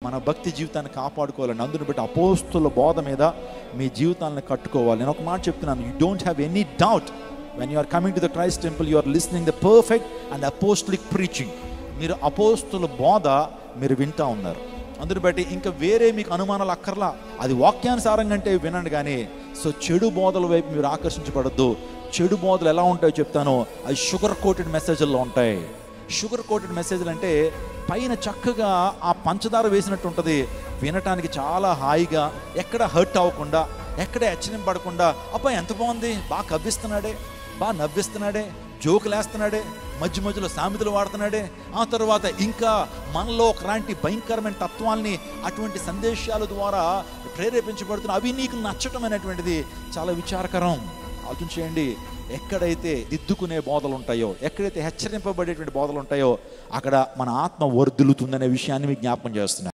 మన భక్తి జీవితాన్ని కాపాడుకోవాలని. అందుని బట్టి అపోస్తుల బోధ మీద మీ జీవితాలను కట్టుకోవాలి. నేను ఒక మాట చెప్తున్నాను, you don't have any doubt when you are coming to the Christ temple, you are listening the perfect and apostolic preaching. మీరు అపోస్తుల బోధ మీరు వింటా ఉన్నారు. అందుని బట్టి ఇంకా వేరే మీకు అనుమానాలు అక్కర్లా. అది వాక్యానుసారంగా అంటే వినండి కానీ సో చెడు బోధల వైపు మీరు ఆకర్షించబడద్దు. చెడు బోధలు ఎలా ఉంటాయో చెప్తాను. అవి షుగర్ కోటెడ్ మెసేజ్ల్లో ఉంటాయి. షుగర్ కోటెడ్ మెసేజ్లు అంటే పైన చక్కగా ఆ పంచదార వేసినట్టు ఉంటుంది, వినటానికి చాలా హాయిగా, ఎక్కడ హర్ట్ అవ్వకుండా, ఎక్కడ హెచ్చరింపడకుండా, అబ్బాయి ఎంత బాగుంది, బాగా కవ్విస్తున్నాడే, బాగా నవ్విస్తున్నాడే, జోకులేస్తున్నాడే, మధ్య మధ్యలో సామెతలు వాడుతున్నాడే, ఆ తర్వాత ఇంకా మనలో ఒకలాంటి భయంకరమైన తత్వాల్ని అటువంటి సందేశాల ద్వారా ప్రేరేపించబడుతున్న అవి నీకు నచ్చటం అనేటువంటిది చాలా విచారకరం. ఆలోచన చేయండి. ఎక్కడైతే దిద్దుకునే బోధలు ఉంటాయో, ఎక్కడైతే హెచ్చరింపబడేటువంటి బోధలు ఉంటాయో అక్కడ మన ఆత్మ వర్ధిల్లుతుందనే విషయాన్ని మీకు జ్ఞాపకం చేస్తున్నాను.